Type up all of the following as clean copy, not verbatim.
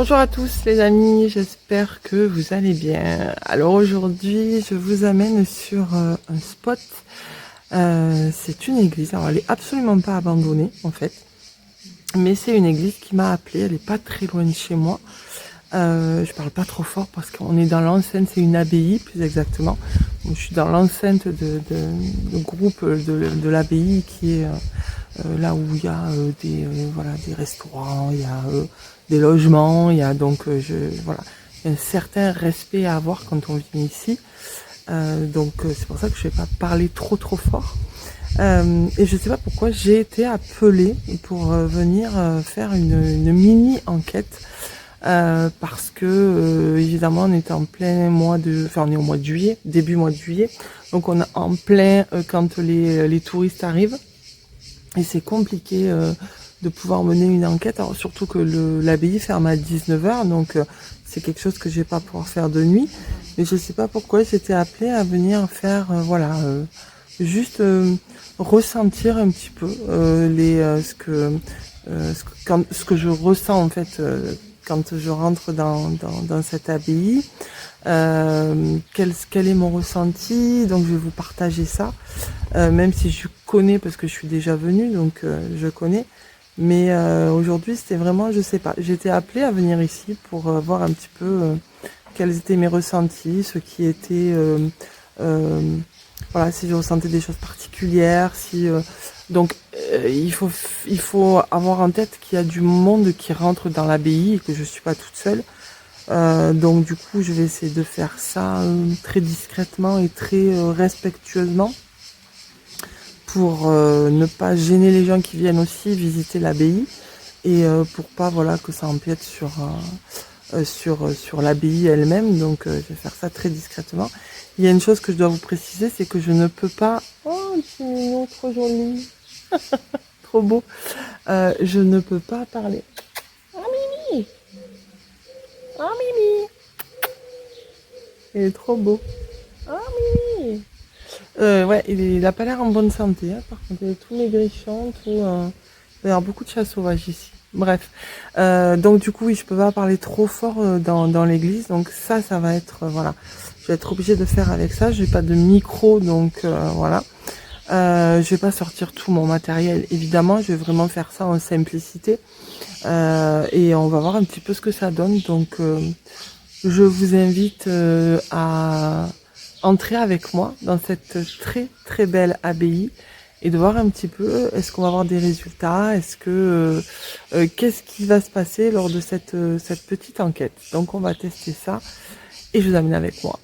Bonjour à tous les amis, j'espère que vous allez bien. Alors aujourd'hui, je vous amène sur un spot. C'est une église, alors elle est absolument pas abandonnée en fait. Mais c'est une église qui m'a appelée, elle est pas très loin de chez moi. Je parle pas trop fort parce qu'on est dans l'enceinte, c'est une abbaye plus exactement. Donc, je suis dans l'enceinte de groupe de l'abbaye qui est là où il y a des restaurants, il y a des logements, il y a donc il y a un certain respect à avoir quand on vient ici. C'est pour ça que je vais pas parler trop fort. Et je sais pas pourquoi j'ai été appelée pour venir faire une mini enquête. Parce que évidemment on est en plein on est au mois de juillet, début mois de juillet, donc on est en plein quand les touristes arrivent et c'est compliqué de pouvoir mener une enquête, alors surtout que l'abbaye ferme à 19h, donc c'est quelque chose que je vais pas pouvoir faire de nuit, mais je sais pas pourquoi j'étais appelée à venir faire juste ressentir un petit peu ce que je ressens en fait quand je rentre dans cette abbaye. Quel est mon ressenti, donc je vais vous partager ça, même si je connais parce que je suis déjà venue, donc je connais, mais aujourd'hui c'était vraiment, je sais pas, j'ai été appelée à venir ici pour voir un petit peu quels étaient mes ressentis, ce qui était voilà, si je ressentais des choses particulières, si il faut avoir en tête qu'il y a du monde qui rentre dans l'abbaye et que je suis pas toute seule. Donc du coup, je vais essayer de faire ça très discrètement et très respectueusement pour ne pas gêner les gens qui viennent aussi visiter l'abbaye et pour pas que ça empiète sur l'abbaye elle-même. Donc je vais faire ça très discrètement. Il y a une chose que je dois vous préciser, c'est que je ne peux pas... Oh, petit mignon, trop joli. Trop beau. Je ne peux pas parler. Oh, Mimi. Oh, Mimi. Il est trop beau. Oh, Mimi. Ouais, il a pas l'air en bonne santé. Hein, par contre, il est tout maigrichon, tout... Il y a beaucoup de chats sauvages ici. Bref. Donc du coup, oui, je peux pas parler trop fort dans l'église. Donc ça va être... voilà. Je vais être obligée de faire avec ça. Je n'ai pas de micro, donc voilà. Je vais pas sortir tout mon matériel, évidemment. Je vais vraiment faire ça en simplicité. Et on va voir un petit peu ce que ça donne. Donc je vous invite à entrer avec moi dans cette très belle abbaye et de voir un petit peu, est-ce qu'on va avoir des résultats, qu'est-ce qui va se passer lors de cette petite enquête. Donc on va tester ça et je vous amène avec moi.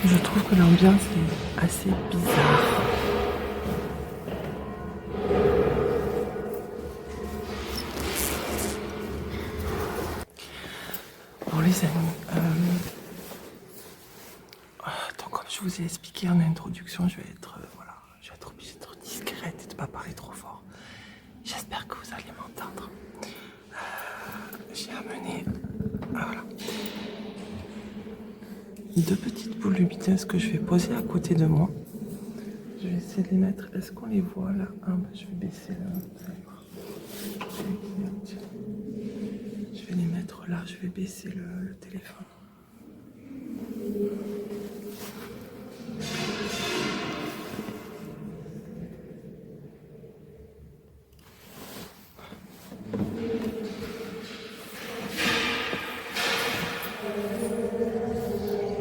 Je trouve que l'ambiance est assez bizarre. Bon les amis, donc comme je vous ai expliqué en introduction, je vais être obligée d'être discrète et de ne pas parler trop fort. J'espère que vous allez m'entendre. J'ai amené deux petites boules lumineuses que je vais poser à côté de moi. Je vais essayer de les mettre. Est-ce qu'on les voit là? Je vais baisser là. Vous allez voir. Je vais les mettre là. Je vais baisser le téléphone.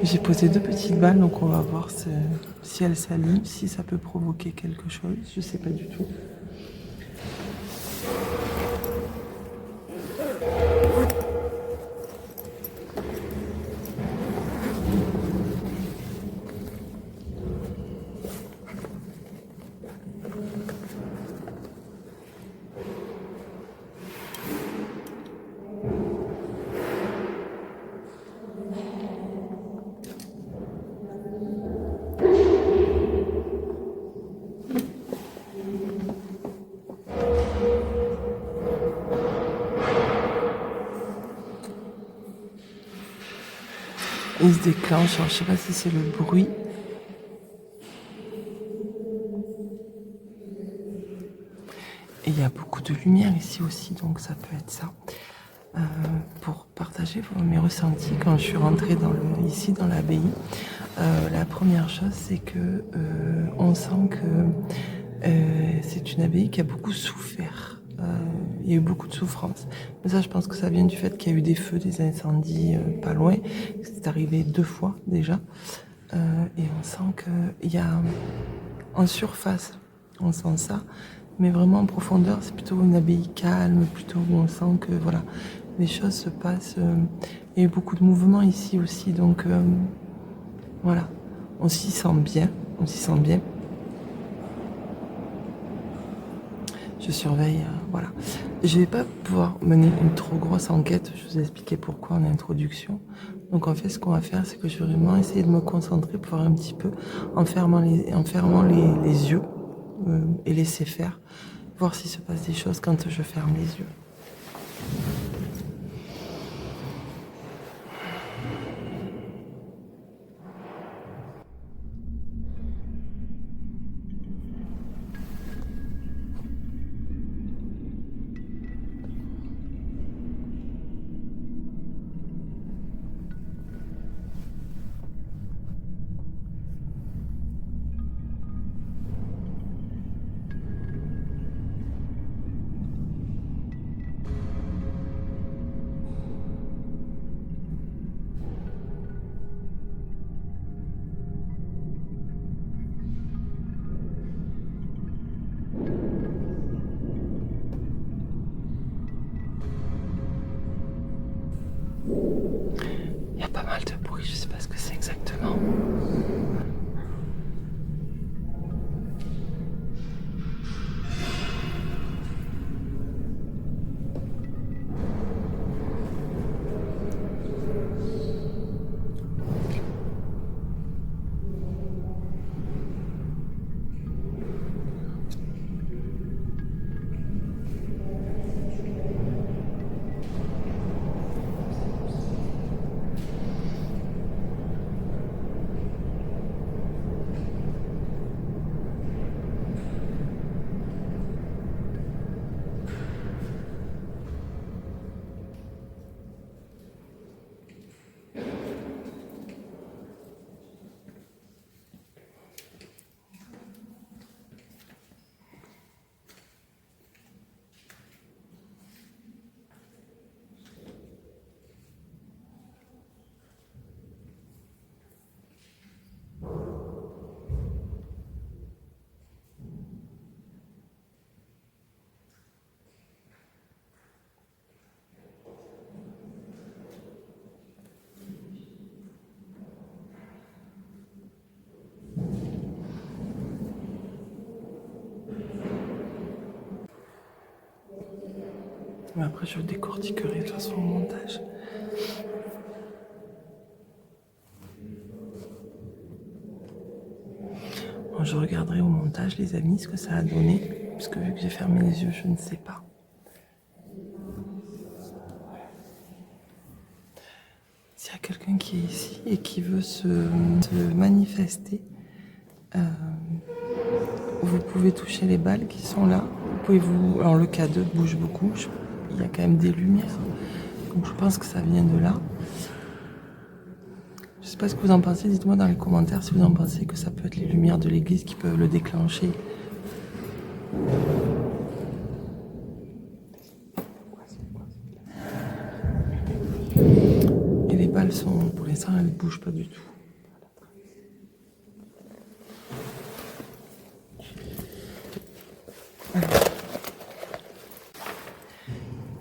J'ai posé deux petites balles, donc on va voir si elles s'allument, si ça peut provoquer quelque chose. Je sais pas du tout. Il se déclenche, alors je sais pas si c'est le bruit. Et il y a beaucoup de lumière ici aussi, donc ça peut être ça. Pour partager mes ressentis quand je suis rentrée ici dans l'abbaye, la première chose c'est que on sent que c'est une abbaye qui a beaucoup souffert Il y a eu beaucoup de souffrance. Mais ça, je pense que ça vient du fait qu'il y a eu des feux, des incendies pas loin. C'est arrivé 2 fois déjà. Et on sent qu'il y a en surface, on sent ça. Mais vraiment en profondeur, c'est plutôt une abbaye calme, plutôt où on sent que voilà, les choses se passent. Il y a eu beaucoup de mouvements ici aussi, donc voilà, on s'y sent bien, on s'y sent bien. Je surveille, voilà. Je vais pas pouvoir mener une trop grosse enquête, je vous ai expliqué pourquoi en introduction. Donc en fait, ce qu'on va faire, c'est que je vais vraiment essayer de me concentrer pour voir un petit peu, en fermant les yeux et laisser faire, voir s'il se passe des choses quand je ferme les yeux. Il y a pas mal de bruit, je sais pas ce que c'est exactement. Mais après, je décortiquerai de toute façon au montage. Bon, je regarderai au montage, les amis, ce que ça a donné. Parce que vu que j'ai fermé les yeux, je ne sais pas. S'il y a quelqu'un qui est ici et qui veut se manifester, vous pouvez toucher les balles qui sont là. Alors le K2 bouge beaucoup, il y a quand même des lumières. Donc je pense que ça vient de là. Je sais pas ce que vous en pensez, dites-moi dans les commentaires si vous en pensez que ça peut être les lumières de l'église qui peuvent le déclencher. Et les balles sont, pour l'instant, elles ne bougent pas du tout.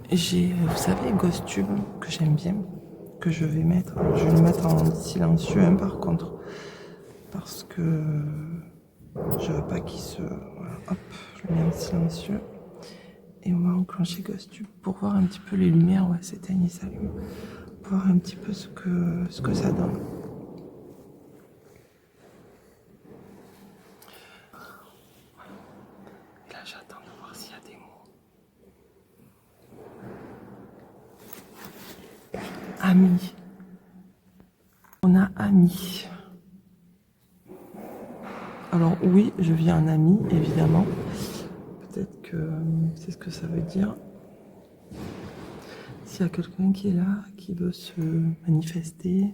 J'ai, vous savez, Ghost Tube que j'aime bien, que je vais mettre. Alors, je vais le mettre en silencieux, hein, par contre, parce que je veux pas qu'il se. Voilà, hop, je le mets en silencieux. Et on va enclencher Ghost Tube pour voir un petit peu les lumières, ouais, s'éteignent et s'allument. Pour voir un petit peu ce que ça donne. Et là, j'attends de voir s'il y a des mots. Ami. On a ami. Alors oui, je vis un ami, évidemment. Peut-être que c'est ce que ça veut dire. S'il y a quelqu'un qui est là, qui veut se manifester,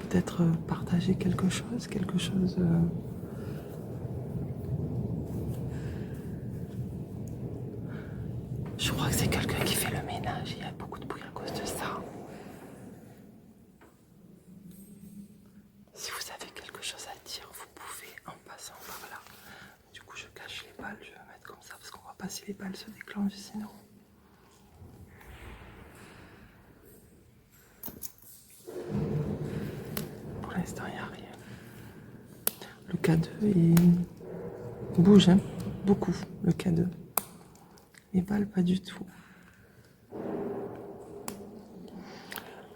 peut-être partager quelque chose. Je crois que c'est quelqu'un qui fait le ménage. Il y a beaucoup de bruit à cause de ça. Si vous avez quelque chose à dire, vous pouvez en passant par là. Du coup, je cache les balles. Je vais mettre comme ça parce qu'on voit pas si les balles se déclenchent sinon. Pour l'instant, il n'y a rien. Le K2 il bouge hein, beaucoup, le K2. Les balles, pas du tout.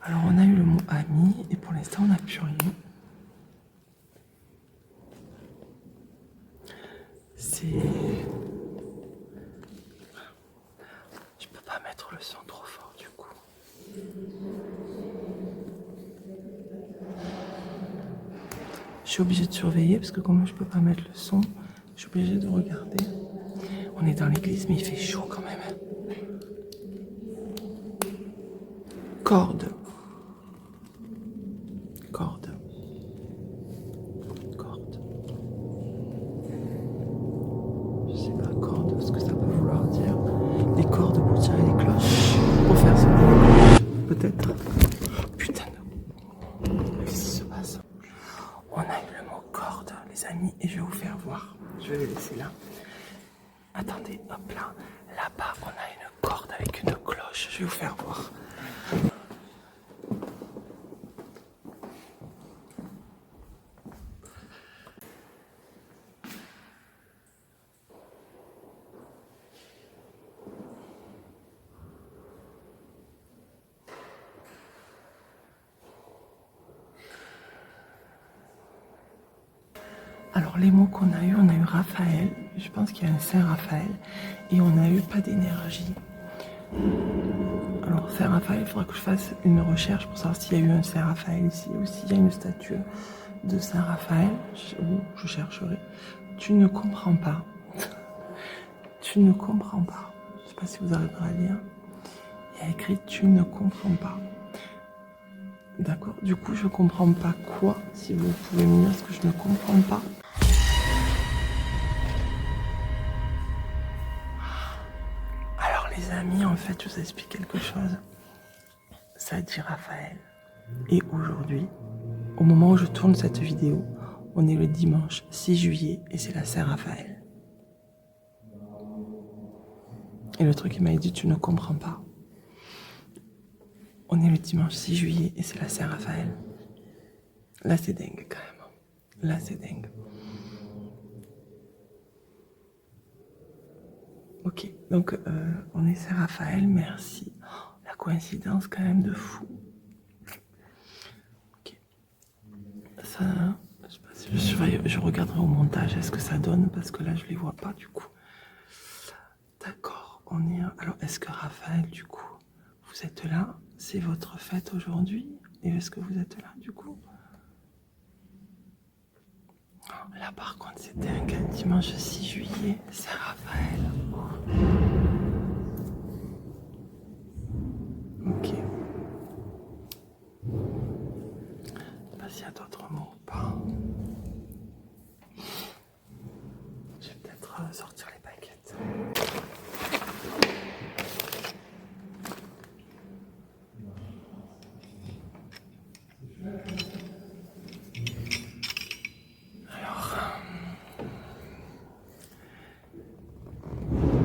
Alors, on a eu le mot ami et pour l'instant, on n'a plus rien. C'est... Je peux pas mettre le son trop fort du coup. Je suis obligée de surveiller parce que comme je peux pas mettre le son, je suis obligée de regarder. On est dans l'église mais il fait chaud quand même. Corde. Corde. Corde. Je sais pas, corde, ce que ça peut vouloir dire. Les cordes pour tirer les cloches. Pour faire sonner les cloches. Peut-être. Putain de... Qu'est-ce qui se passe? On a eu le mot corde, les amis, et je vais vous faire voir. Je vais le laisser là. Attendez, hop là. Là-bas, on a une corde avec une cloche. Je vais vous faire voir. Alors les mots qu'on a eu Raphaël, je pense qu'il y a un Saint-Raphaël, et on a eu pas d'énergie. Alors Saint-Raphaël, il faudra que je fasse une recherche pour savoir s'il y a eu un Saint-Raphaël ici, ou s'il y a une statue de Saint-Raphaël, je chercherai. Tu ne comprends pas. Tu ne comprends pas. Je ne sais pas si vous arriverez à lire. Il y a écrit tu ne comprends pas. D'accord. Du coup, je comprends pas quoi. Si vous pouvez me dire ce que je ne comprends pas. Alors les amis, en fait, je vous explique quelque chose. Ça dit Raphaël. Et aujourd'hui, au moment où je tourne cette vidéo, on est le dimanche 6 juillet et c'est la Saint-Raphaël. Et le truc, il m'a dit, tu ne comprends pas. On est le dimanche 6 juillet et c'est la Saint-Raphaël. Là, c'est dingue, quand même. Là, c'est dingue. Ok, donc on est Saint-Raphaël, merci. Oh, la coïncidence, quand même, de fou. Ok. Ça, je sais pas si je regarderai au montage, est-ce que ça donne, parce que là, je les vois pas, du coup. D'accord, on est... Alors, est-ce que Raphaël, du coup, vous êtes là? C'est votre fête aujourd'hui? Et est-ce que vous êtes là, du coup? Là, par contre, c'est dingue. Dimanche 6 juillet, c'est Raphaël. Ok. Je sais pas s'il y a d'autres mots ou pas. Je vais peut-être sortir les baguettes.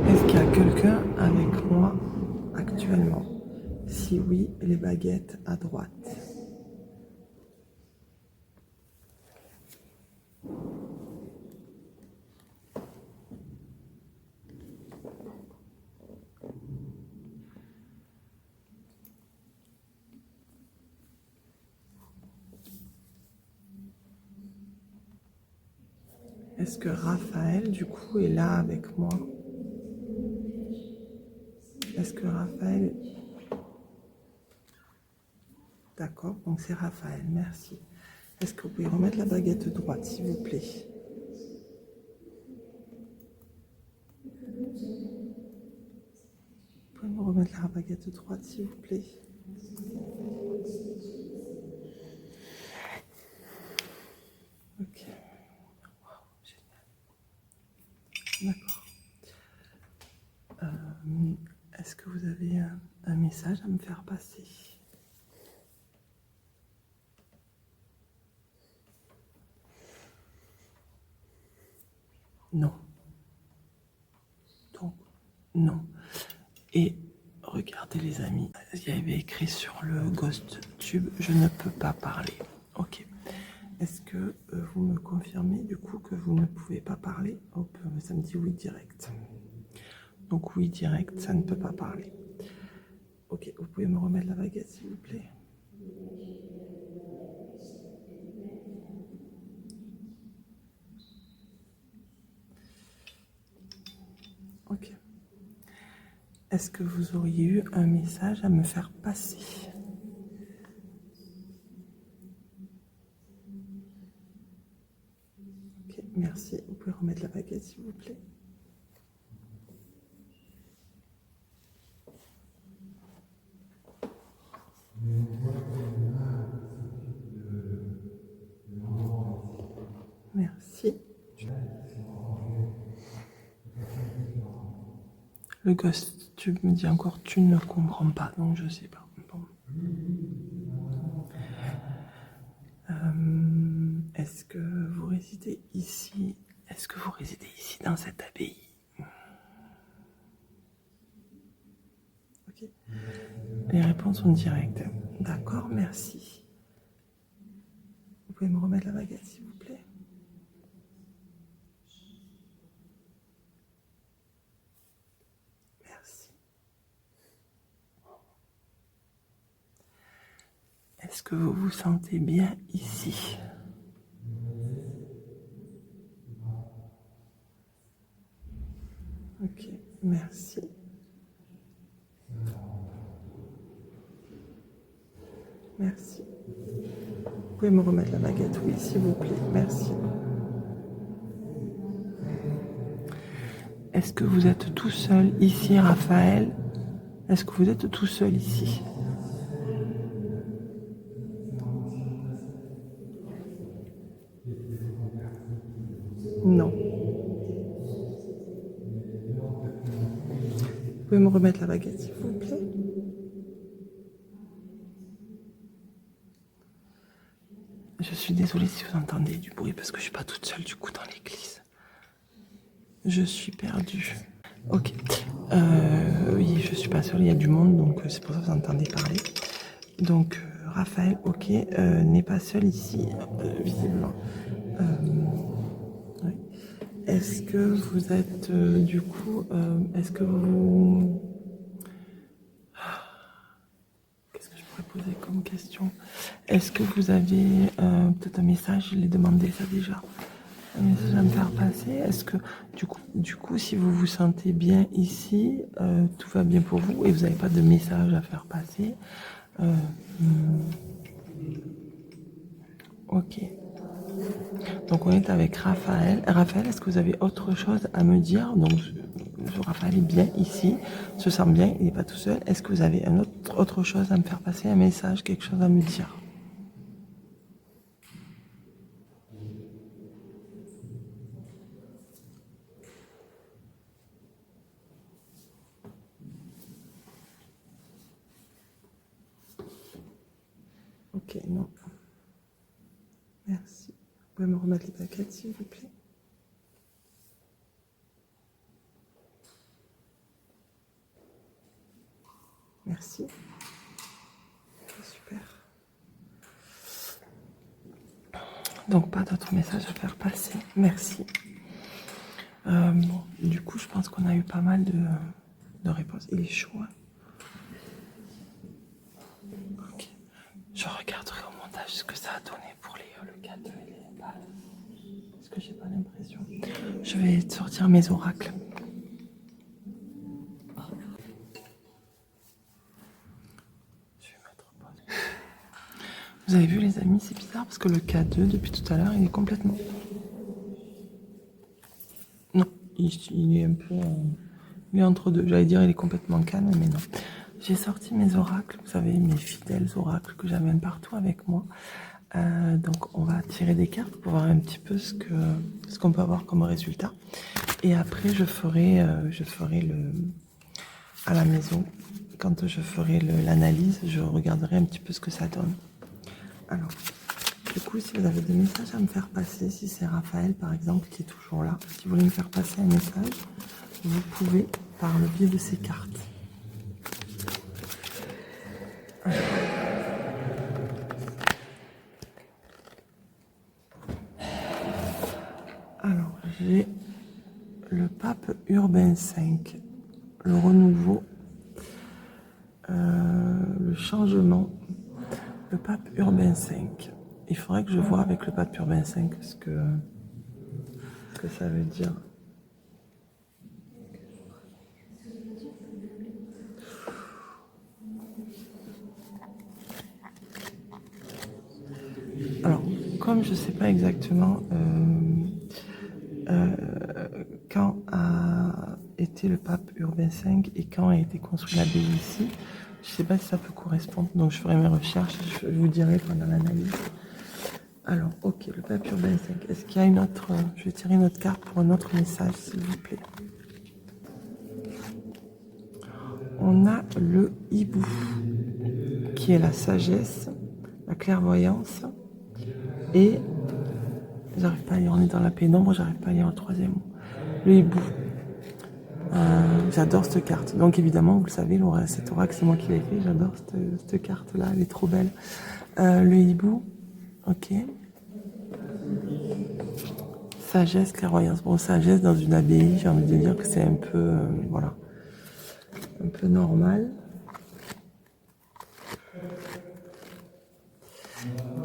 Est-ce qu'il y a quelqu'un avec moi actuellement? Si oui, les baguettes à droite. Est-ce que Raphaël, du coup, est là avec moi? Est-ce que Raphaël... D'accord, donc c'est Raphaël, merci. Est-ce que vous pouvez remettre la baguette droite, s'il vous plaît? Vous pouvez me remettre la baguette droite, s'il vous plaît? Ok. Wow, génial. D'accord. Est-ce que vous avez un message à me faire passer? Non. Donc, non. Et regardez les amis, il y avait écrit sur le Ghost Tube, je ne peux pas parler. Ok. Est-ce que vous me confirmez du coup que vous ne pouvez pas parler? Hop, ça me dit oui direct. Donc oui direct, ça ne peut pas parler. Ok, vous pouvez me remettre la baguette s'il vous plaît? Ok. Est-ce que vous auriez eu un message à me faire passer? Ok, merci. Vous pouvez remettre la baguette s'il vous plaît? Merci. Le Ghost Tube me dit encore tu ne comprends pas, donc je sais pas. Bon. Est-ce que vous résidez ici? Est-ce que vous résidez ici dans cette abbaye? Ok. Les réponses sont directes. D'accord, merci. Vous pouvez me remettre la baguette s'il vous plaît? Merci. Est-ce que vous vous sentez bien ici? Ok, merci. Merci. Vous pouvez me remettre la baguette, oui, s'il vous plaît. Merci. Est-ce que vous êtes tout seul ici, Raphaël? Est-ce que vous êtes tout seul ici? Non. Vous pouvez me remettre la baguette, s'il vous plaît? Je suis désolée si vous entendez du bruit parce que je suis pas toute seule du coup dans l'église. Je suis perdue. Ok. Oui, je suis pas seule, il y a du monde, donc c'est pour ça que vous entendez parler. Donc, Raphaël, ok, n'est pas seul ici, visiblement. Oui. Est-ce que vous êtes, du coup, est-ce que vous... Qu'est-ce que je pourrais poser comme question? Est-ce que vous avez peut-être un message, je l'ai demandé ça déjà, un message à me faire passer? Est-ce que, du coup, si vous vous sentez bien ici, tout va bien pour vous et vous n'avez pas de message à faire passer, ok. Donc on est avec Raphaël. Raphaël, est-ce que vous avez autre chose à me dire? Donc Raphaël est bien ici, se sent bien, il n'est pas tout seul. Est-ce que vous avez autre chose à me faire passer, un message, quelque chose à me dire? Ok, non. Merci. Vous pouvez me remettre les paquets, s'il vous plaît? Merci. Super. Donc pas d'autres messages à faire passer. Merci. Bon, du coup, je pense qu'on a eu pas mal de réponses. Il est chaud. Hein. Ok. Je regarderai au montage ce que ça a donné pour le cadeau et les balles. Parce que j'ai pas l'impression. Je vais sortir mes oracles. Je vais mettre pause. Vous avez vu les amis, c'est bizarre parce que le K2 depuis tout à l'heure il est complètement... Non, il est un peu... il est entre deux. J'allais dire il est complètement calme mais non. J'ai sorti mes oracles, vous savez, mes fidèles oracles que j'amène partout avec moi. Donc on va tirer des cartes pour voir un petit peu ce qu'on peut avoir comme résultat. Et après je ferai à la maison, quand je ferai l'analyse, je regarderai un petit peu ce que ça donne. Alors, du coup, si vous avez des messages à me faire passer, si c'est Raphaël par exemple qui est toujours là, si vous voulez me faire passer un message, vous pouvez par le biais de ces cartes. Alors, j'ai le pape Urbain V, le renouveau, le changement, le pape Urbain V. Il faudrait que je vois avec le pape Urbain V ce que ça veut dire. Alors, comme je ne sais pas exactement quand a été le pape Urbain V et quand a été construit l'abbaye ici, je ne sais pas si ça peut correspondre, donc je ferai mes recherches et je vous dirai pendant l'analyse. Alors, ok, le pape Urbain V. Est-ce qu'il y a une autre... Je vais tirer une autre carte pour un autre message, s'il vous plaît. On a le hibou, qui est la sagesse, la clairvoyance, et... J'arrive pas à lire, on est dans la pénombre, j'arrive pas à lire le troisième mot. Le hibou. J'adore cette carte. Donc évidemment, vous le savez, cet oracle, c'est moi qui l'ai fait. J'adore cette carte-là, elle est trop belle. Le hibou, ok. Sagesse, clairvoyance. Bon, sagesse dans une abbaye, j'ai envie de dire que c'est un peu, voilà, un peu normal.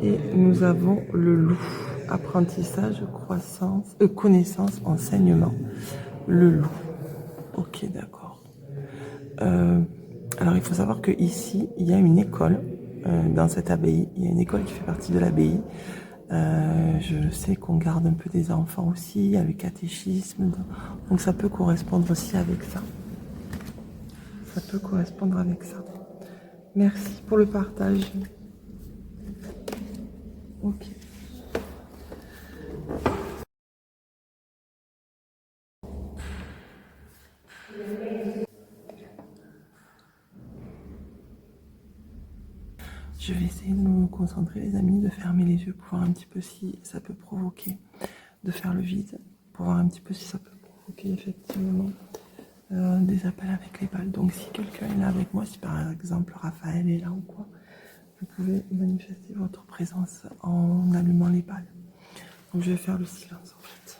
Et nous avons le loup. Apprentissage, croissance, connaissance, enseignement. Le loup. Ok, d'accord. Alors il faut savoir que ici il y a une école dans cette abbaye. Il y a une école qui fait partie de l'abbaye. Je sais qu'on garde un peu des enfants aussi, il y a le catéchisme, donc ça peut correspondre aussi avec ça. Ça peut correspondre avec ça. Merci pour le partage. Ok. Je vais essayer de me concentrer, les amis, de fermer les yeux pour voir un petit peu si ça peut provoquer, de faire le vide, pour voir un petit peu si ça peut provoquer effectivement des appels avec les balles. Donc si quelqu'un est là avec moi, si par exemple Raphaël est là ou quoi, vous pouvez manifester votre présence en allumant les balles. Donc je vais faire le silence en fait.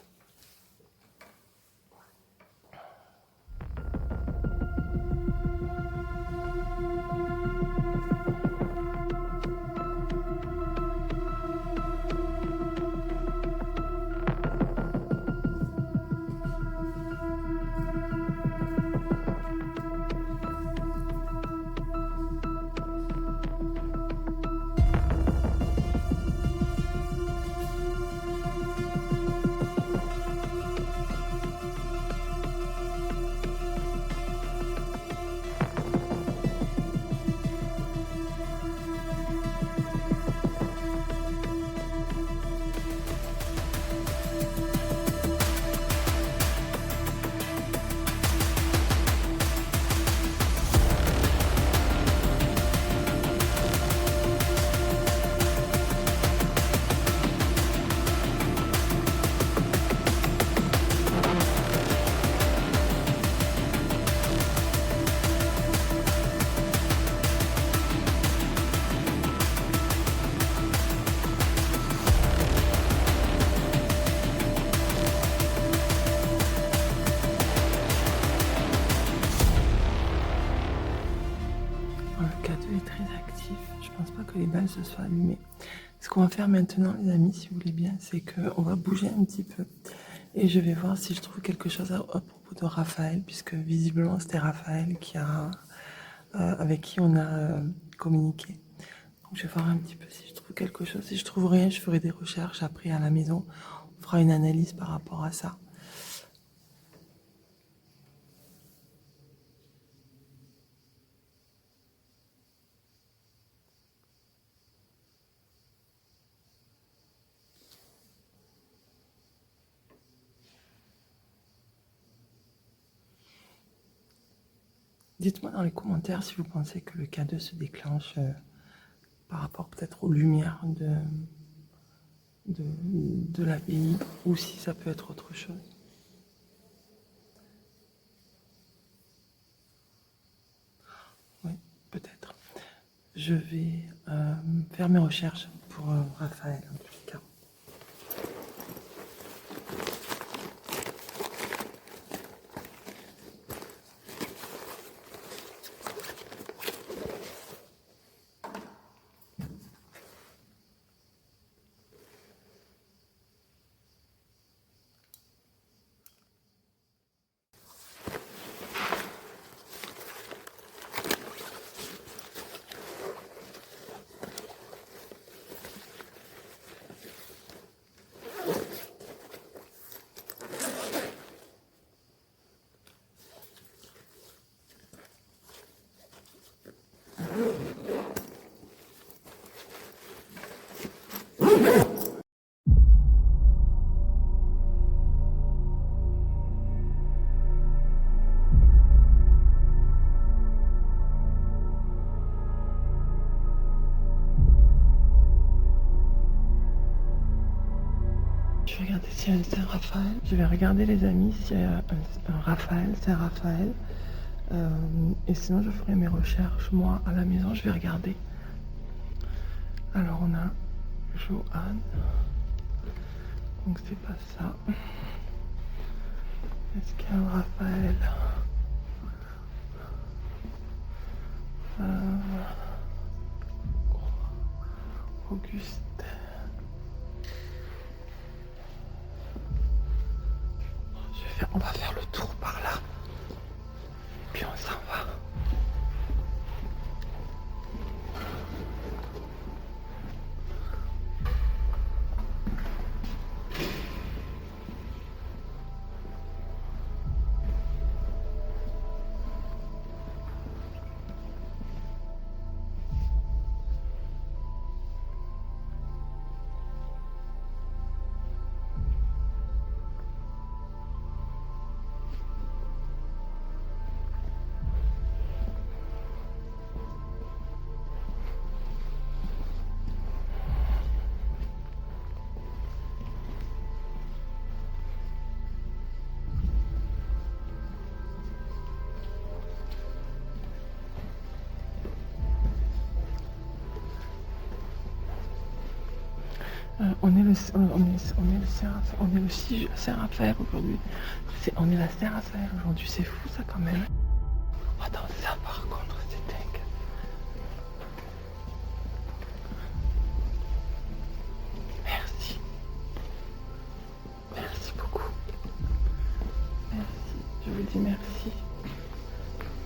Le cadeau est très actif. Je pense pas que les balles se soient allumées. Ce qu'on va faire maintenant, les amis, si vous voulez bien, c'est qu'on va bouger un petit peu. Et je vais voir si je trouve quelque chose à propos de Raphaël, puisque visiblement c'était Raphaël avec qui on a communiqué. Donc je vais voir un petit peu si je trouve quelque chose. Si je trouve rien, je ferai des recherches après à la maison. On fera une analyse par rapport à ça. Dites-moi dans les commentaires si vous pensez que le K2 se déclenche par rapport peut-être aux lumières de l'abbaye, ou si ça peut être autre chose. Oui, peut-être. Je vais faire mes recherches pour Raphaël, en tout cas. Je vais regarder s'il y a un Saint-Raphaël. Je vais regarder les amis s'il y a un Raphaël, Saint-Raphaël. Et sinon je ferai mes recherches moi à la maison. Je vais regarder. Alors on a Joanne. Donc c'est pas ça. Est-ce qu'il y a un Raphaël? Auguste. On va faire le tour par là. Puis on s'en va. On est le 6 Saint-Raphaël aujourd'hui. On est la Saint-Raphaël aujourd'hui, c'est fou ça quand même. Attends, ça par contre, c'est dingue. Merci. Merci beaucoup. Merci. Je vous dis merci.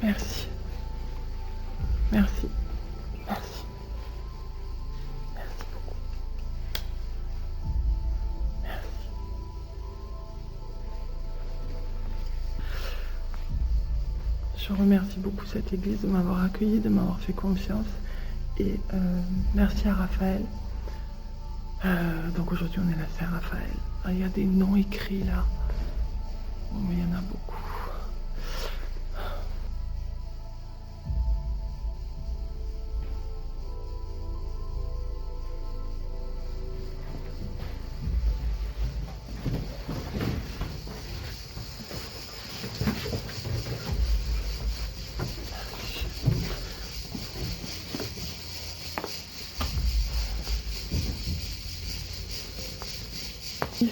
Merci. Merci. Merci. Merci beaucoup. Merci. Je remercie beaucoup cette église de m'avoir accueilli, de m'avoir fait confiance. Et merci à Raphaël. Donc aujourd'hui on est la Saint-Raphaël. Il y a des noms écrits là. Oh, mais il y en a beaucoup.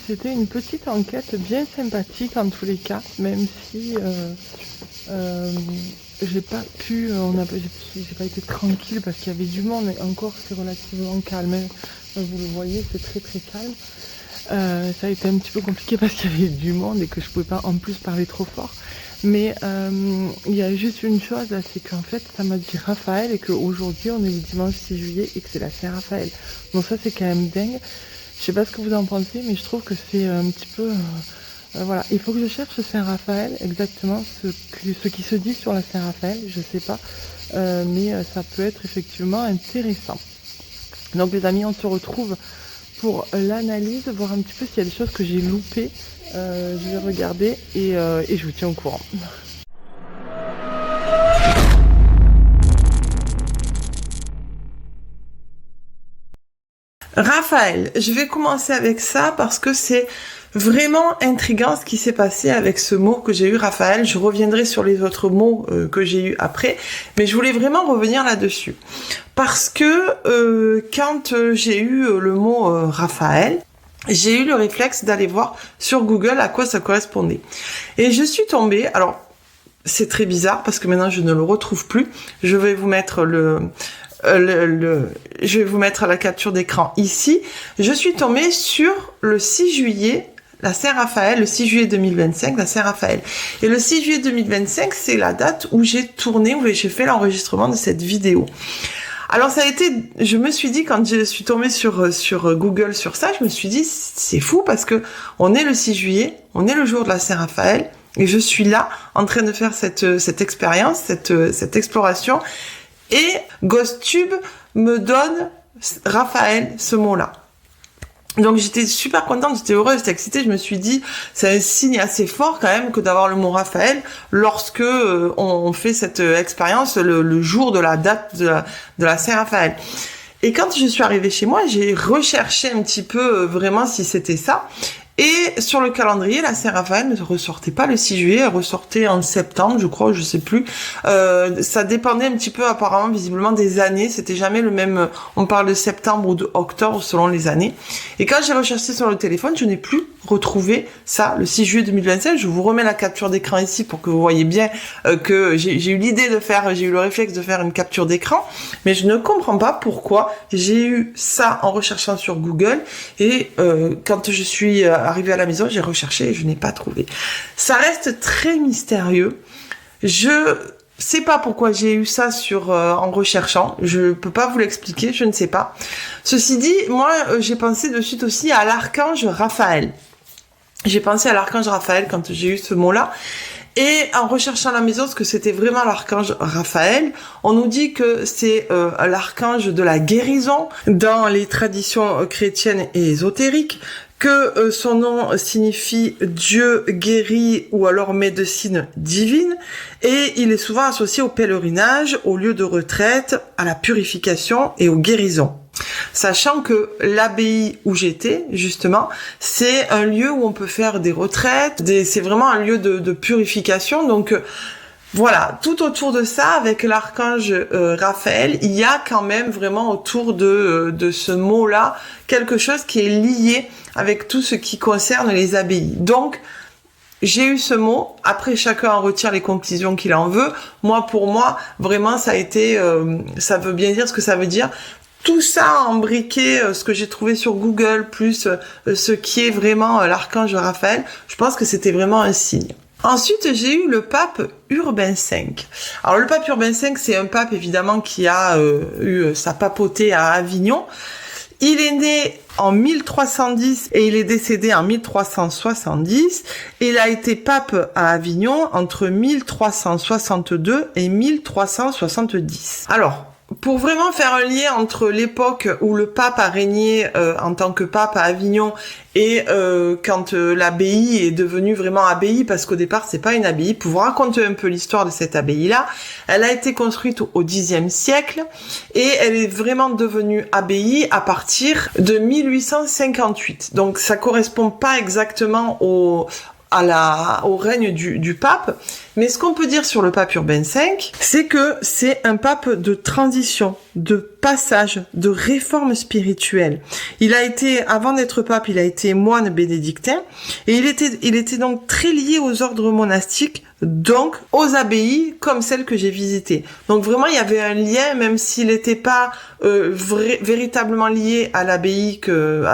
C'était une petite enquête bien sympathique en tous les cas, même si j'ai pas pu, j'ai pas été tranquille parce qu'il y avait du monde, et encore c'est relativement calme, hein. Vous le voyez, c'est très très calme. Ça a été un petit peu compliqué parce qu'il y avait du monde et que je pouvais pas en plus parler trop fort. Mais il y a juste une chose là, c'est qu'en fait ça m'a dit Raphaël et qu'aujourd'hui on est le dimanche 6 juillet et que c'est la Saint-Raphaël. Donc ça c'est quand même dingue. Je sais pas ce que vous en pensez, mais je trouve que c'est un petit peu... voilà, il faut que je cherche Saint-Raphaël, exactement ce qui se dit sur la Saint-Raphaël, je sais pas, mais ça peut être effectivement intéressant. Donc les amis, on se retrouve pour l'analyse, voir un petit peu s'il y a des choses que j'ai loupées. Je vais regarder et je vous tiens au courant. Raphaël, je vais commencer avec ça parce que c'est vraiment intriguant ce qui s'est passé avec ce mot que j'ai eu, Raphaël. Je reviendrai sur les autres mots que j'ai eu après, mais je voulais vraiment revenir là-dessus. Parce que quand j'ai eu le mot Raphaël, j'ai eu le réflexe d'aller voir sur Google à quoi ça correspondait. Et je suis tombée, alors c'est très bizarre parce que maintenant je ne le retrouve plus, je vais vous mettre je vais vous mettre la capture d'écran ici. Je suis tombée sur le 6 juillet, la Saint-Raphaël, le 6 juillet 2025, la Saint-Raphaël. Et le 6 juillet 2025, c'est la date où j'ai tourné, où j'ai fait l'enregistrement de cette vidéo. Alors ça a été, je me suis dit quand je suis tombée sur Google sur ça, je me suis dit c'est fou parce que on est le 6 juillet, on est le jour de la Saint-Raphaël et je suis là en train de faire cette expérience, cette exploration. Et GhostTube me donne Raphaël, ce mot-là. Donc j'étais super contente, j'étais heureuse, j'étais excitée. Je me suis dit, c'est un signe assez fort quand même que d'avoir le mot Raphaël lorsque on fait cette expérience le jour de la date de la Saint-Raphaël. Et quand je suis arrivée chez moi, j'ai recherché un petit peu vraiment si c'était ça. Et sur le calendrier, la Saint-Raphaël ne ressortait pas le 6 juillet, elle ressortait en septembre, je crois, je sais plus. Ça dépendait un petit peu apparemment, visiblement, des années. C'était jamais le même, on parle de septembre ou d'octobre selon les années. Et quand j'ai recherché sur le téléphone, je n'ai plus retrouvé ça, le 6 juillet 2025. Je vous remets la capture d'écran ici pour que vous voyez bien que j'ai eu l'idée de faire, j'ai eu le réflexe de faire une capture d'écran. Mais je ne comprends pas pourquoi j'ai eu ça en recherchant sur Google. Et quand je suis arrivée à la maison, j'ai recherché et je n'ai pas trouvé. Ça reste très mystérieux. Je sais pas pourquoi j'ai eu ça en recherchant. Je peux pas vous l'expliquer, je ne sais pas. Ceci dit, moi, j'ai pensé de suite aussi à l'archange Raphaël. J'ai pensé à l'archange Raphaël quand j'ai eu ce mot-là. Et en recherchant à la maison ce que c'était vraiment l'archange Raphaël, on nous dit que c'est l'archange de la guérison dans les traditions chrétiennes et ésotériques, que son nom signifie Dieu guérit ou alors médecine divine, et il est souvent associé au pèlerinage, au lieu de retraite, à la purification et aux guérisons. Sachant que l'abbaye où j'étais, justement, c'est un lieu où on peut faire des retraites, c'est vraiment un lieu de purification, donc voilà, tout autour de ça, avec l'archange Raphaël, il y a quand même vraiment autour de ce mot-là quelque chose qui est lié avec tout ce qui concerne les abbayes. Donc, j'ai eu ce mot, après chacun en retire les conclusions qu'il en veut. Moi, pour moi, vraiment, ça a été, ça veut bien dire ce que ça veut dire. Tout ça embriqué, ce que j'ai trouvé sur Google, plus ce qui est vraiment l'archange Raphaël, je pense que c'était vraiment un signe. Ensuite, j'ai eu le pape Urbain V. Alors, le pape Urbain V, c'est un pape, évidemment, qui a eu sa papauté à Avignon. Il est né en 1310 et il est décédé en 1370. Il a été pape à Avignon entre 1362 et 1370. Alors, pour vraiment faire un lien entre l'époque où le pape a régné en tant que pape à Avignon et quand l'abbaye est devenue vraiment abbaye, parce qu'au départ c'est pas une abbaye, pour vous raconter un peu l'histoire de cette abbaye-là, elle a été construite au Xe siècle et elle est vraiment devenue abbaye à partir de 1858. Donc ça correspond pas exactement au règne du pape. Mais ce qu'on peut dire sur le pape Urbain V, c'est que c'est un pape de transition, de passage, de réforme spirituelle. Avant d'être pape, il a été moine bénédictin, et il était donc très lié aux ordres monastiques, donc aux abbayes comme celles que j'ai visitées. Donc vraiment, il y avait un lien, même s'il n'était pas véritablement lié à l'abbaye que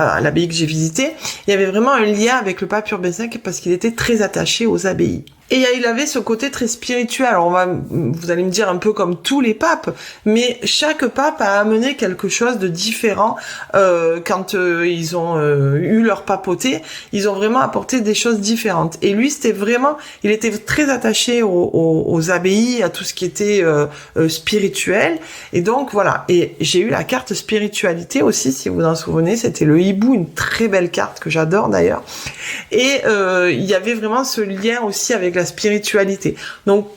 j'ai visitée, il y avait vraiment un lien avec le pape Urbain V parce qu'il était très attaché aux abbayes. Et il avait ce côté très spirituel. Alors vous allez me dire un peu comme tous les papes, mais chaque pape a amené quelque chose de différent quand ils ont eu leur papauté. Ils ont vraiment apporté des choses différentes. Et lui, il était très attaché aux abbayes, à tout ce qui était spirituel. Et donc voilà. Et j'ai eu la carte spiritualité aussi, si vous vous en souvenez. C'était le hibou, une très belle carte que j'adore d'ailleurs. Et il y avait vraiment ce lien aussi avec la spiritualité. Donc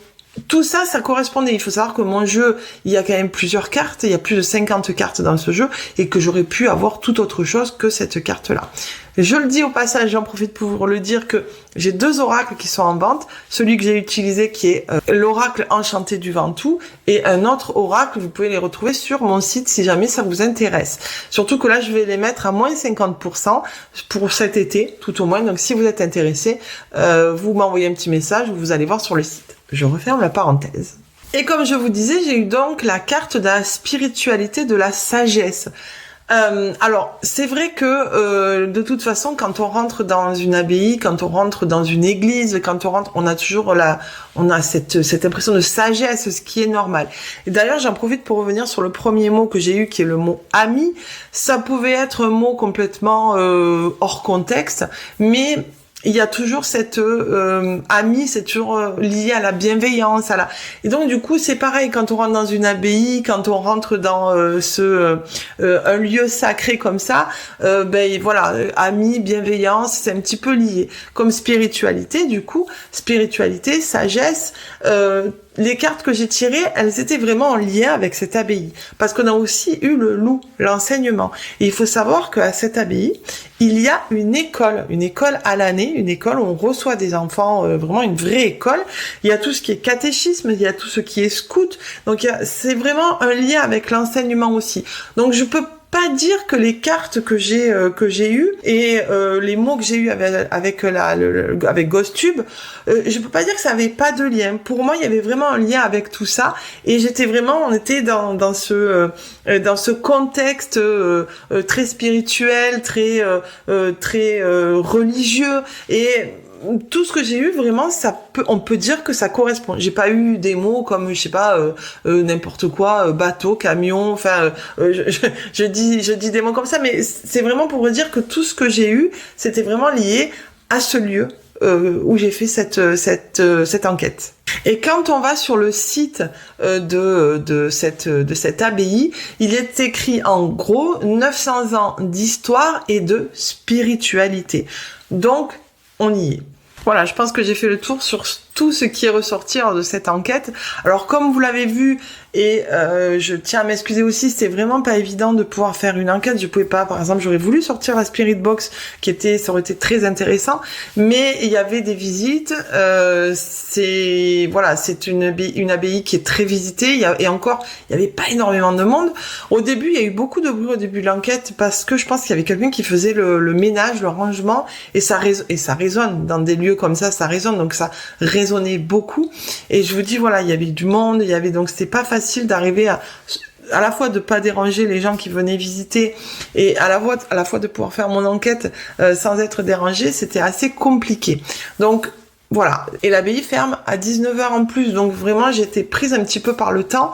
tout ça, ça correspondait. Il faut savoir que mon jeu, il y a quand même plusieurs cartes, il y a plus de 50 cartes dans ce jeu, et que j'aurais pu avoir toute autre chose que cette carte-là. Je le dis au passage, j'en profite pour vous le dire que j'ai 2 oracles qui sont en vente. Celui que j'ai utilisé qui est l'oracle enchanté du Ventoux, et un autre oracle, vous pouvez les retrouver sur mon site si jamais ça vous intéresse. Surtout que là, je vais les mettre à moins 50% pour cet été, tout au moins. Donc si vous êtes intéressé, vous m'envoyez un petit message, vous allez voir sur le site. Je referme la parenthèse. Et comme je vous disais, j'ai eu donc la carte de la spiritualité, de la sagesse. Alors, c'est vrai que de toute façon, quand on rentre dans une abbaye, quand on rentre dans une église, quand on rentre, on a toujours cette impression de sagesse, ce qui est normal. Et d'ailleurs, j'en profite pour revenir sur le premier mot que j'ai eu, qui est le mot ami. Ça pouvait être un mot complètement hors contexte, mais il y a toujours cette amie, c'est toujours lié à la bienveillance, et donc du coup c'est pareil quand on rentre dans une abbaye, quand on rentre dans un lieu sacré comme ça, ben voilà, amie, bienveillance, c'est un petit peu lié. Comme spiritualité, du coup, spiritualité, sagesse. Les cartes que j'ai tirées, elles étaient vraiment en lien avec cette abbaye. Parce qu'on a aussi eu le loup, l'enseignement. Et il faut savoir qu'à cette abbaye, il y a une école à l'année, une école où on reçoit des enfants, vraiment une vraie école. Il y a tout ce qui est catéchisme, il y a tout ce qui est scout. Donc c'est vraiment un lien avec l'enseignement aussi. Donc je peux pas dire que les cartes que j'ai eues et les mots que j'ai eu avec GhostTube, je peux pas dire que ça avait pas de lien. Pour moi, il y avait vraiment un lien avec tout ça, et on était dans ce contexte très spirituel, très religieux, et tout ce que j'ai eu, vraiment, on peut dire que ça correspond. J'ai pas eu des mots comme, je sais pas, n'importe quoi, bateau, camion, enfin, je dis des mots comme ça, mais c'est vraiment pour vous dire que tout ce que j'ai eu, c'était vraiment lié à ce lieu où j'ai fait cette enquête. Et quand on va sur le site de cette abbaye, il est écrit en gros 900 ans d'histoire et de spiritualité. Donc, on y est. Voilà, je pense que j'ai fait le tour sur tout ce qui est ressorti de cette enquête. Alors, comme vous l'avez vu, et je tiens à m'excuser aussi, c'était vraiment pas évident de pouvoir faire une enquête. Je pouvais pas, par exemple, j'aurais voulu sortir la Spirit Box, ça aurait été très intéressant, mais il y avait des visites. C'est une abbaye qui est très visitée. Et encore, il y avait pas énormément de monde. Au début, il y a eu beaucoup de bruit au début de l'enquête parce que je pense qu'il y avait quelqu'un qui faisait le ménage, le rangement, et ça résonne dans des lieux comme ça résonne, donc ça résonnait beaucoup. Et je vous dis, voilà, il y avait du monde, donc c'était pas facile d'arriver à la fois de pas déranger les gens qui venaient visiter, et à la fois de pouvoir faire mon enquête sans être dérangé. C'était assez compliqué. Donc voilà, et l'abbaye ferme à 19h en plus, donc vraiment j'étais prise un petit peu par le temps,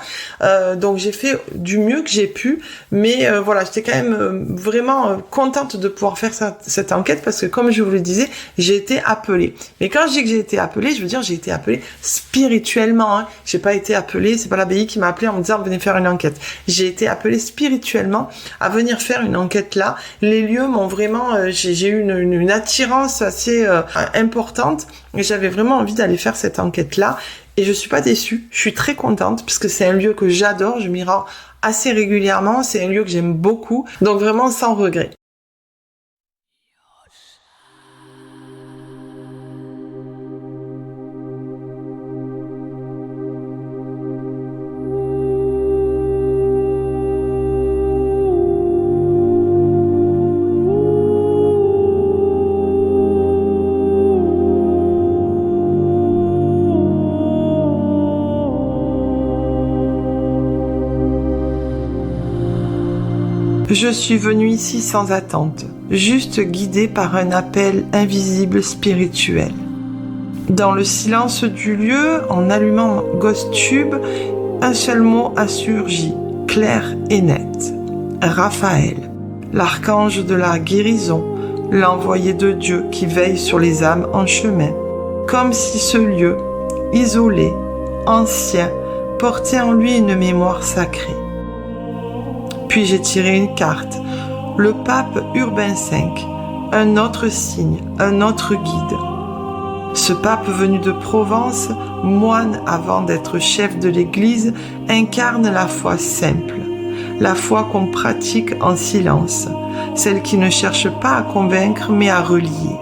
donc j'ai fait du mieux que j'ai pu, mais voilà, j'étais quand même vraiment contente de pouvoir faire cette enquête, parce que comme je vous le disais, j'ai été appelée. Mais quand je dis que j'ai été appelée, je veux dire j'ai été appelée spirituellement, hein. J'ai pas été appelée, c'est pas l'abbaye qui m'a appelée en me disant venez faire une enquête. J'ai été appelée spirituellement à venir faire une enquête là. Les lieux m'ont vraiment, j'ai eu une attirance assez importante. Et j'avais vraiment envie d'aller faire cette enquête-là. Et je suis pas déçue. Je suis très contente puisque c'est un lieu que j'adore. Je m'y rends assez régulièrement. C'est un lieu que j'aime beaucoup. Donc vraiment sans regret. Je suis venue ici sans attente, juste guidée par un appel invisible spirituel. Dans le silence du lieu, en allumant GhostTube, un seul mot a surgi, clair et net. Raphaël, l'archange de la guérison, l'envoyé de Dieu qui veille sur les âmes en chemin. Comme si ce lieu, isolé, ancien, portait en lui une mémoire sacrée. Puis j'ai tiré une carte, le pape Urbain V, un autre signe, un autre guide. Ce pape venu de Provence, moine avant d'être chef de l'Église, incarne la foi simple, la foi qu'on pratique en silence, celle qui ne cherche pas à convaincre mais à relier.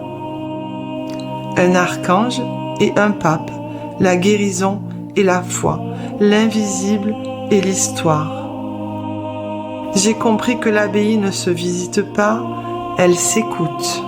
Un archange et un pape, la guérison et la foi, l'invisible et l'histoire. J'ai compris que l'abbaye ne se visite pas, elle s'écoute.